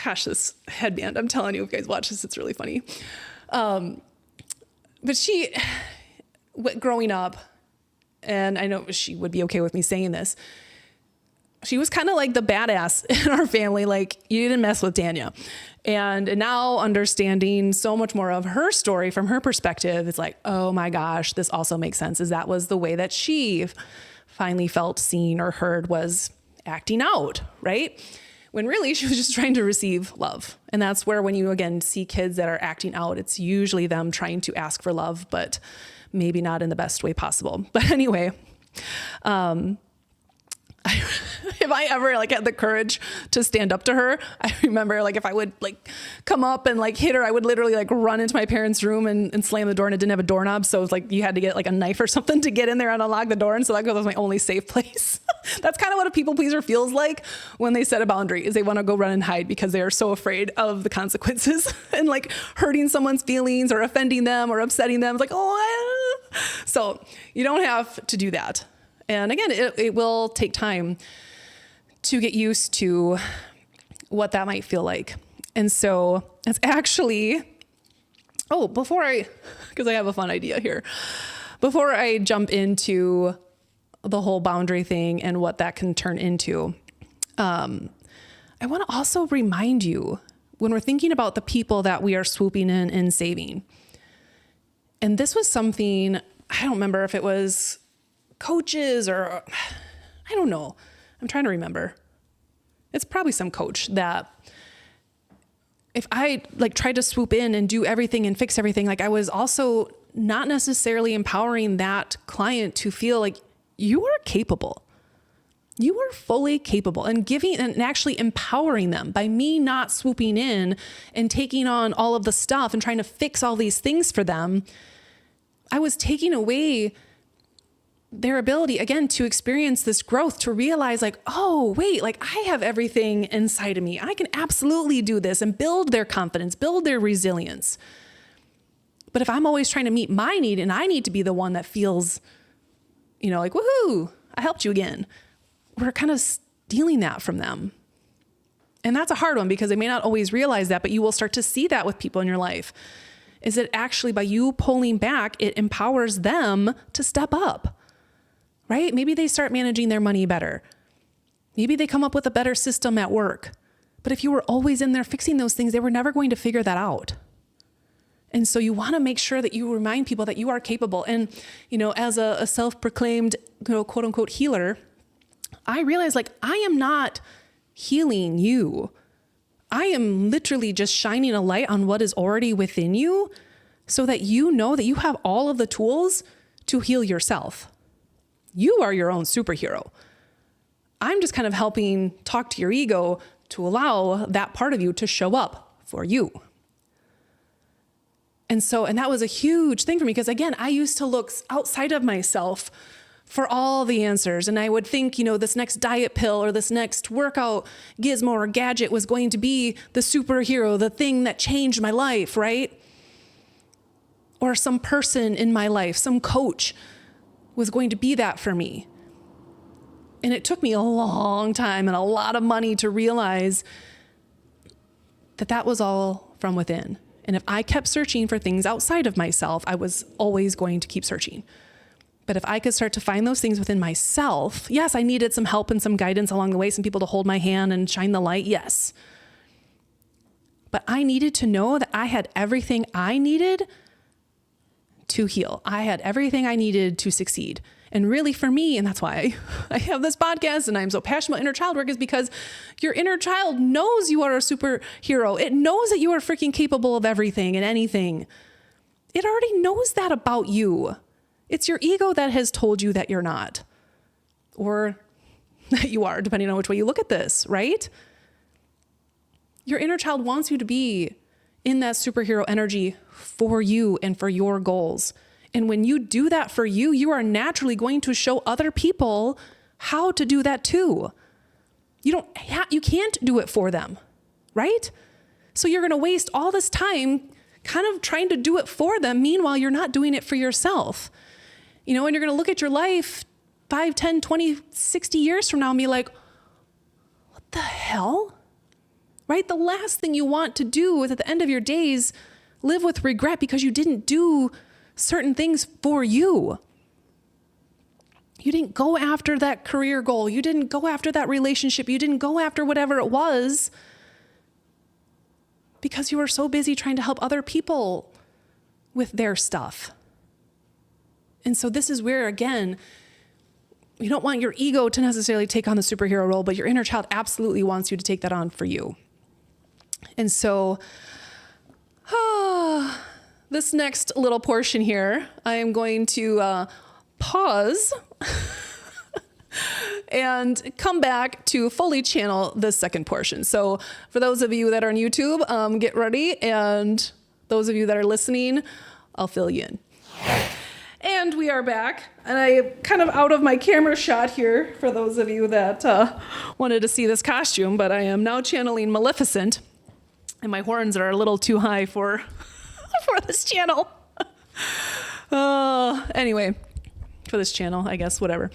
Gosh, this headband, I'm telling you, if you guys watch this, it's really funny. But she, growing up, and I know she would be okay with me saying this, she was kind of like the badass in our family. Like, you didn't mess with Tanya. And now understanding so much more of her story from her perspective, it's like, oh my gosh, this also makes sense. Is that was the way that she finally felt seen or heard, was acting out, right? When really she was just trying to receive love. And that's where, when you again see kids that are acting out, it's usually them trying to ask for love, but maybe not in the best way possible. But anyway, if I ever like had the courage to stand up to her, I remember like if I would like come up and like hit her, I would literally like run into my parents' room and slam the door, and it didn't have a doorknob. So it was like you had to get like a knife or something to get in there and unlock the door. And so that was my only safe place. That's kind of what a people pleaser feels like when they set a boundary, is they want to go run and hide because they are so afraid of the consequences and like hurting someone's feelings or offending them or upsetting them. It's like, so you don't have to do that. And again, it will take time to get used to what that might feel like. And so it's actually, because I have a fun idea here. Before I jump into the whole boundary thing and what that can turn into, I want to also remind you, when we're thinking about the people that we are swooping in and saving, and this was something, I don't remember if it was coaches or I don't know. I'm trying to remember. It's probably some coach that if I like tried to swoop in and do everything and fix everything, like I was also not necessarily empowering that client to feel like you are capable. You are fully capable, and giving and actually empowering them by me not swooping in and taking on all of the stuff and trying to fix all these things for them. I was taking away their ability, again, to experience this growth, to realize like, oh, wait, like I have everything inside of me. I can absolutely do this, and build their confidence, build their resilience. But if I'm always trying to meet my need and I need to be the one that feels, like, woohoo, I helped you again, we're kind of stealing that from them. And that's a hard one because they may not always realize that, but you will start to see that with people in your life. Is that actually by you pulling back, it empowers them to step up. Right? Maybe they start managing their money better. Maybe they come up with a better system at work. But if you were always in there fixing those things, they were never going to figure that out. And so you want to make sure that you remind people that you are capable. And, as a self-proclaimed, quote unquote healer, I realize like I am not healing you. I am literally just shining a light on what is already within you so that you know that you have all of the tools to heal yourself. You are your own superhero. I'm just kind of helping talk to your ego to allow that part of you to show up for you. And that was a huge thing for me because again, I used to look outside of myself for all the answers. And I would think, this next diet pill or this next workout gizmo or gadget was going to be the superhero, the thing that changed my life, right? Or some person in my life, some coach was going to be that for me. And it took me a long time and a lot of money to realize that that was all from within. And if I kept searching for things outside of myself, I was always going to keep searching. But if I could start to find those things within myself, yes, I needed some help and some guidance along the way, some people to hold my hand and shine the light, yes. But I needed to know that I had everything I needed to heal. I had everything I needed to succeed. And really for me, and that's why I have this podcast and I'm so passionate about inner child work, is because your inner child knows you are a superhero. It knows that you are freaking capable of everything and anything. It already knows that about you. It's your ego that has told you that you're not. Or that you are, depending on which way you look at this, right? Your inner child wants you to be in that superhero energy for you and for your goals. And when you do that for you, you are naturally going to show other people how to do that too. You can't do it for them, right? So you're going to waste all this time kind of trying to do it for them. Meanwhile, you're not doing it for yourself. And you're going to look at your life 5, 10, 20, 60 years from now and be like, what the hell? Right? The last thing you want to do is at the end of your days, live with regret because you didn't do certain things for you. You didn't go after that career goal. You didn't go after that relationship. You didn't go after whatever it was because you were so busy trying to help other people with their stuff. And so this is where, again, you don't want your ego to necessarily take on the superhero role, but your inner child absolutely wants you to take that on for you. And so this next little portion here, I am going to pause and come back to fully channel the second portion. So for those of you that are on YouTube, get ready. And those of you that are listening, I'll fill you in. And we are back. And I'm kind of out of my camera shot here for those of you that wanted to see this costume, but I am now channeling Maleficent. And my horns are a little too high for this channel. Anyway, for this channel, I guess, whatever.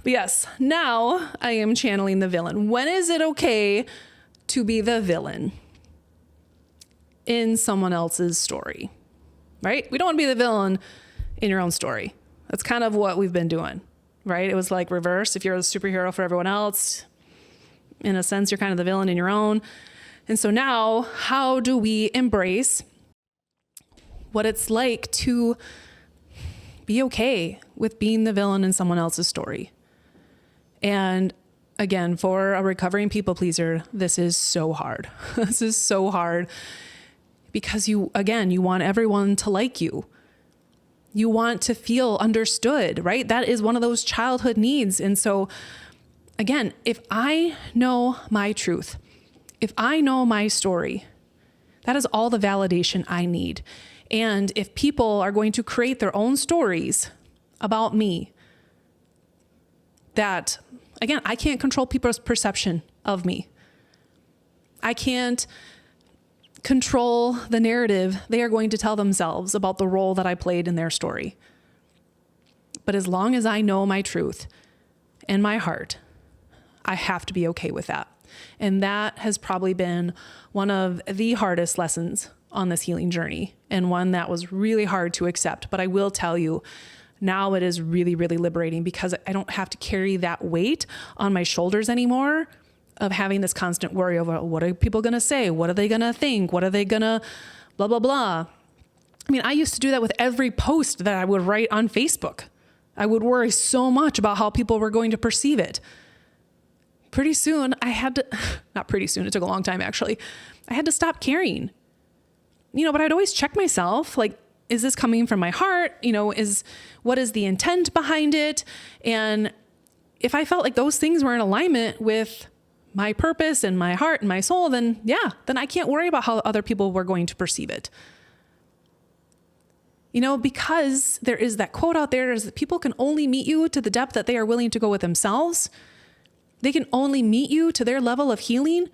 But yes, now I am channeling the villain. When is it okay to be the villain in someone else's story, right? We don't want to be the villain in your own story. That's kind of what we've been doing, right? It was like reverse. If you're the superhero for everyone else, in a sense, you're kind of the villain in your own. And so now, how do we embrace what it's like to be okay with being the villain in someone else's story? And again, for a recovering people pleaser, this is so hard. This is so hard because you want everyone to like you. You want to feel understood, right? That is one of those childhood needs. And so again, if I know my truth, if I know my story, that is all the validation I need. And if people are going to create their own stories about me, that, again, I can't control people's perception of me. I can't control the narrative they are going to tell themselves about the role that I played in their story. But as long as I know my truth and my heart, I have to be okay with that. And that has probably been one of the hardest lessons on this healing journey, and one that was really hard to accept. But I will tell you, now it is really, really liberating because I don't have to carry that weight on my shoulders anymore of having this constant worry over what are people going to say? What are they going to think? What are they going to blah, blah, blah. I mean, I used to do that with every post that I would write on Facebook. I would worry so much about how people were going to perceive it. Pretty soon I had to, not pretty soon, it took a long time actually. I had to stop caring, but I'd always check myself, like, is this coming from my heart? What is the intent behind it? And if I felt like those things were in alignment with my purpose and my heart and my soul, then I can't worry about how other people were going to perceive it. Because there is that quote out there is that people can only meet you to the depth that they are willing to go with themselves. They can only meet you to their level of healing.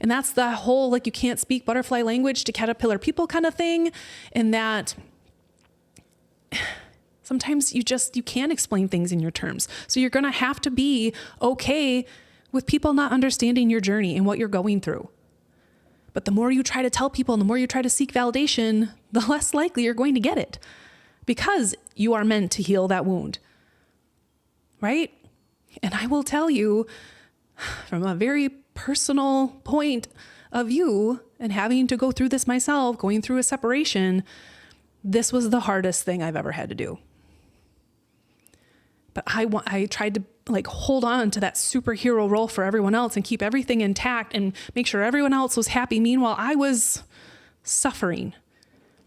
And that's the whole, like, you can't speak butterfly language to caterpillar people kind of thing. And that sometimes you can't explain things in your terms. So you're going to have to be okay with people not understanding your journey and what you're going through. But the more you try to tell people and the more you try to seek validation, the less likely you're going to get it, because you are meant to heal that wound, right? And I will tell you, from a very personal point of view, and having to go through this myself, going through a separation, this was the hardest thing I've ever had to do. But I tried to hold on to that superhero role for everyone else and keep everything intact and make sure everyone else was happy. Meanwhile, I was suffering.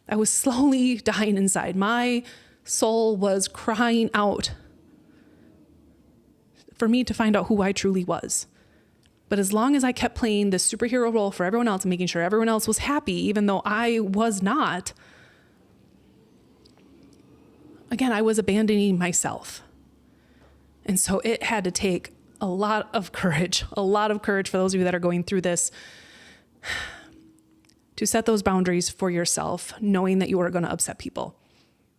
I was slowly dying inside. My soul was crying out for me to find out who I truly was. But as long as I kept playing this superhero role for everyone else and making sure everyone else was happy, even though I was not, again, I was abandoning myself. And so it had to take a lot of courage for those of you that are going through this, to set those boundaries for yourself, knowing that you are going to upset people,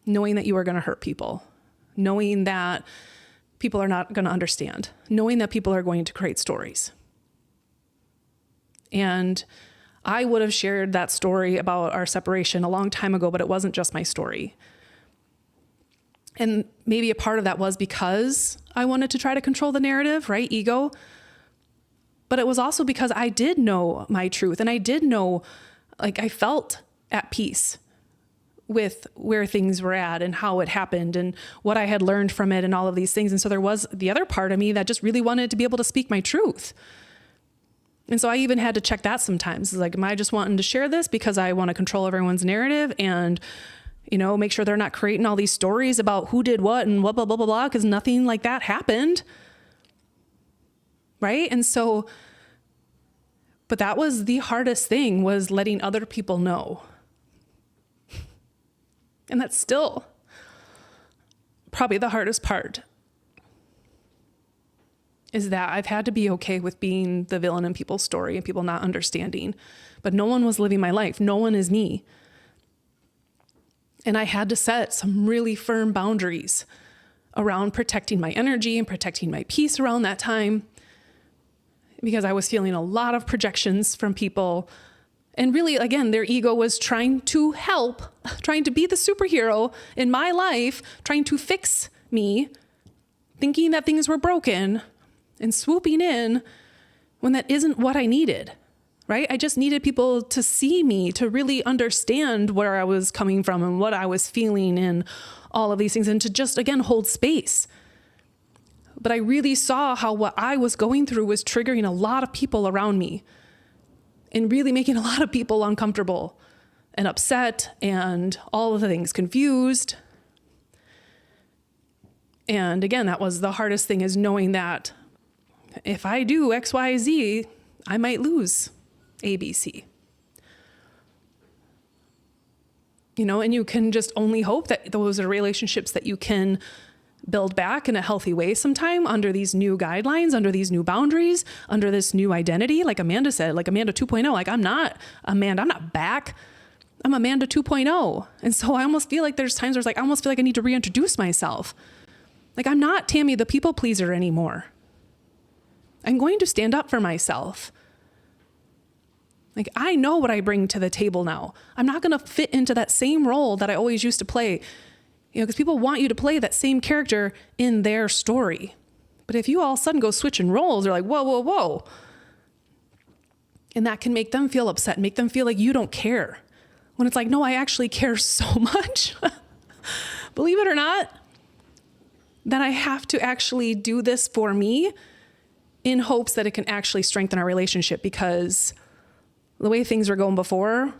knowing that you are going to hurt people, knowing that people are not going to understand, knowing that people are going to create stories. And I would have shared that story about our separation a long time ago, but it wasn't just my story. And maybe a part of that was because I wanted to try to control the narrative, right? Ego. But it was also because I did know my truth, and I did know, like, I felt at peace with where things were at and how it happened and what I had learned from it and all of these things. And so there was the other part of me that just really wanted to be able to speak my truth. And so I even had to check that sometimes. It's like, am I just wanting to share this because I want to control everyone's narrative and, make sure they're not creating all these stories about who did what and what, blah, blah, blah, blah, because nothing like that happened. Right? And so, but that was the hardest thing, was letting other people know. And that's still probably the hardest part, is that I've had to be okay with being the villain in people's story and people not understanding. But no one was living my life. No one is me. And I had to set some really firm boundaries around protecting my energy and protecting my peace around that time, because I was feeling a lot of projections from people. And really, again, their ego was trying to help, trying to be the superhero in my life, trying to fix me, thinking that things were broken, and swooping in when that isn't what I needed, right? I just needed people to see me, to really understand where I was coming from and what I was feeling and all of these things, and to just, again, hold space. But I really saw how what I was going through was triggering a lot of people around me and really making a lot of people uncomfortable and upset and all of the things, confused. And again, that was the hardest thing, is knowing that if I do X, Y, Z, I might lose A, B, C. And you can just only hope that those are relationships that you can build back in a healthy way sometime under these new guidelines, under these new boundaries, under this new identity. Like Amanda said, like Amanda 2.0, like I'm not Amanda, I'm not back. I'm Amanda 2.0. And so I almost feel like there's times where it's like, I almost feel like I need to reintroduce myself. Like, I'm not Tammy, the people pleaser anymore. I'm going to stand up for myself. Like, I know what I bring to the table now. I'm not going to fit into that same role that I always used to play, because people want you to play that same character in their story. But if you all of a sudden go switching roles, they're like, whoa, whoa, whoa. And that can make them feel upset, make them feel like you don't care. When it's like, no, I actually care so much. Believe it or not, that I have to actually do this for me in hopes that it can actually strengthen our relationship, because the way things were going before,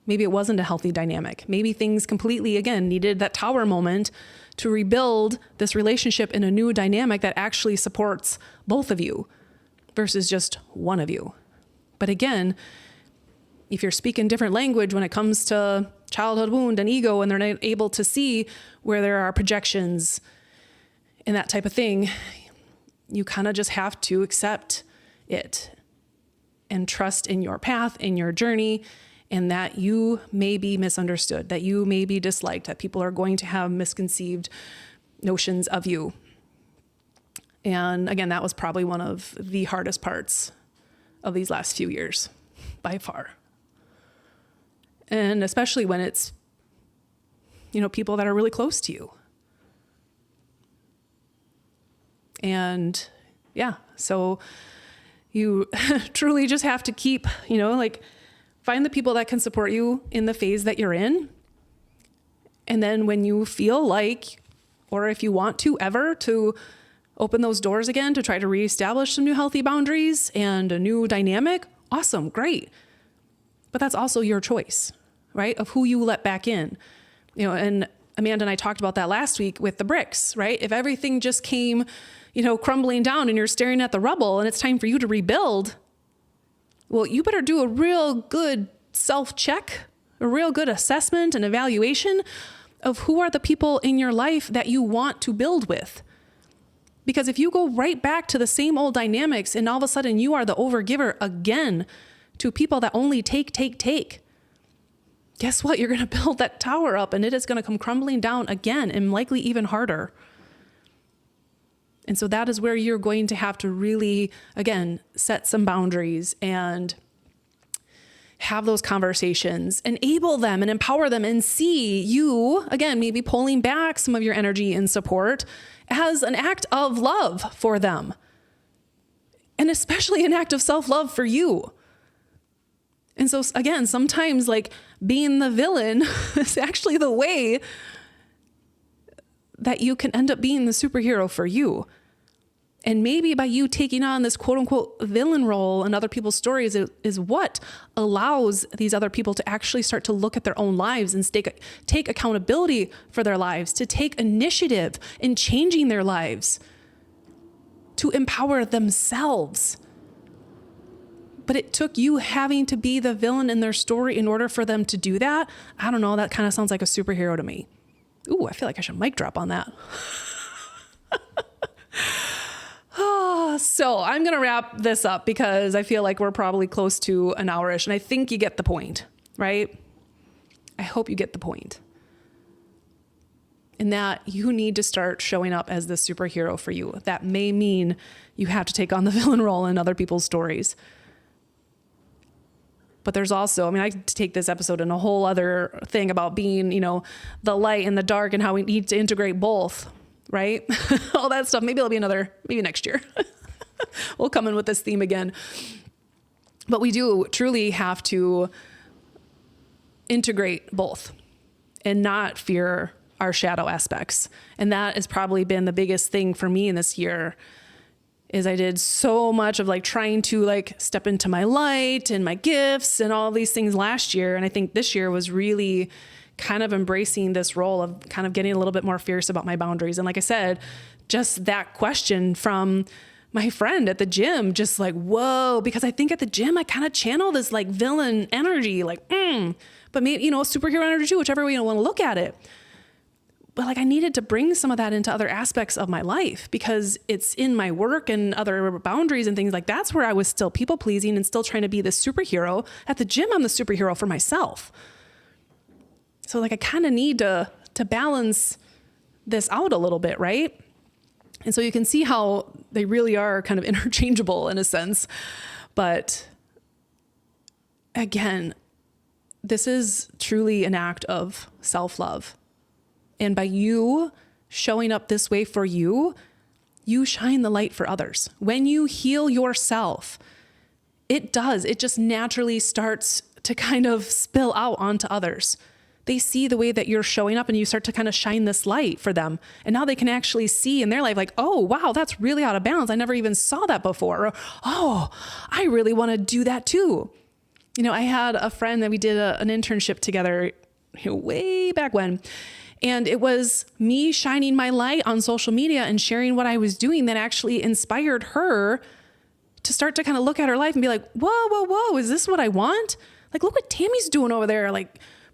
maybe it wasn't a healthy dynamic. Maybe things completely, again, needed that tower moment to rebuild this relationship in a new dynamic that actually supports both of you versus just one of you. But again, if you're speaking different language when it comes to childhood wound and ego, and they're not able to see where there are projections and that type of thing, you kind of just have to accept it and trust in your path, in your journey, and that you may be misunderstood, that you may be disliked, that people are going to have misconceived notions of you. And again, that was probably one of the hardest parts of these last few years, by far. And especially when it's, people that are really close to you. And yeah, so you truly just have to keep, find the people that can support you in the phase that you're in. And then when you feel like, or if you want to ever, to open those doors again, to try to reestablish some new healthy boundaries and a new dynamic, awesome, great. But that's also your choice, right? Of who you let back in, and Amanda and I talked about that last week with the bricks, right? If everything just came, crumbling down and you're staring at the rubble and it's time for you to rebuild, well, you better do a real good self-check, a real good assessment and evaluation of who are the people in your life that you want to build with. Because if you go right back to the same old dynamics and all of a sudden you are the overgiver again to people that only take, guess what? You're going to build that tower up and it is going to come crumbling down again and likely even harder. And so that is where you're going to have to really, again, set some boundaries and have those conversations, enable them and empower them, and see you, again, maybe pulling back some of your energy and support as an act of love for them. And especially an act of self-love for you. And so again, sometimes like being the villain is actually the way that you can end up being the superhero for you. And maybe by you taking on this quote unquote villain role in other people's stories is what allows these other people to actually start to look at their own lives and take accountability for their lives, to take initiative in changing their lives, to empower themselves. But it took you having to be the villain in their story in order for them to do that. I don't know. That kind of sounds like a superhero to me. Ooh, I feel like I should mic drop on that. So I'm going to wrap this up because I feel like we're probably close to an hour-ish, and I think you get the point, right? I hope you get the point. And that you need to start showing up as the superhero for you. That may mean you have to take on the villain role in other people's stories. But there's also, I could take this episode in a whole other thing about being, the light and the dark and how we need to integrate both, right? All that stuff. Maybe maybe next year. We'll come in with this theme again. But we do truly have to integrate both and not fear our shadow aspects. And that has probably been the biggest thing for me in this year, is I did so much of trying to step into my light and my gifts and all these things last year. And I think this year was really kind of embracing this role of kind of getting a little bit more fierce about my boundaries. And like I said, just that question from my friend at the gym, just whoa, because I think at the gym, I kind of channel this villain energy, but maybe, superhero energy too, whichever way you want to look at it. But I needed to bring some of that into other aspects of my life because it's in my work and other boundaries and things that's where I was still people pleasing and still trying to be the superhero. At the gym, I'm the superhero for myself. So I kind of need to balance this out a little bit, right? And so you can see how they really are kind of interchangeable in a sense. But again, this is truly an act of self-love. And by you showing up this way for you, you shine the light for others. When you heal yourself, it just naturally starts to kind of spill out onto others. They see the way that you're showing up and you start to kind of shine this light for them. And now they can actually see in their life oh, wow, that's really out of balance. I never even saw that before. Or, oh, I really want to do that too. I had a friend that we did an internship together way back when. And it was me shining my light on social media and sharing what I was doing that actually inspired her to start to kind of look at her life and be whoa, is this what I want? Look what Tammy's doing over there.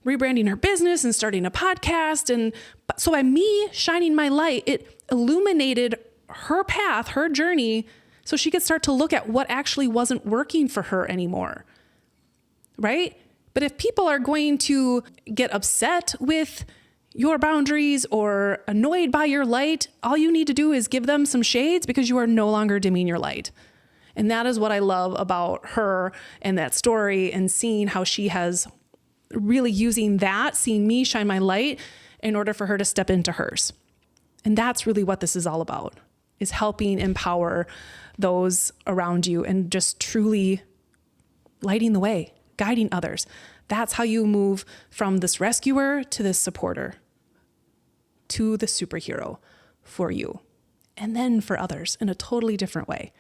Rebranding her business and starting a podcast. And so by me shining my light, it illuminated her path, her journey, so she could start to look at what actually wasn't working for her anymore. Right? But if people are going to get upset with your boundaries or annoyed by your light, all you need to do is give them some shades because you are no longer dimming your light. And that is what I love about her and that story, and seeing how she has really using that, seeing me shine my light in order for her to step into hers. And that's really what this is all about, is helping empower those around you and just truly lighting the way, guiding others. That's how you move from this rescuer to this supporter, to the superhero for you, and then for others in a totally different way.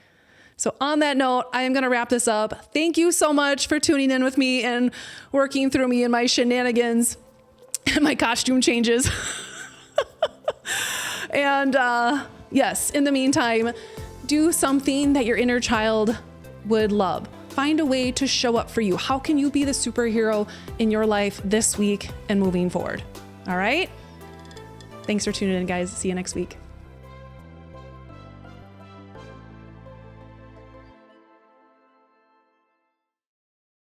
So on that note, I am going to wrap this up. Thank you so much for tuning in with me and working through me and my shenanigans and my costume changes. And yes, in the meantime, do something that your inner child would love. Find a way to show up for you. How can you be the superhero in your life this week and moving forward? All right? Thanks for tuning in, guys. See you next week.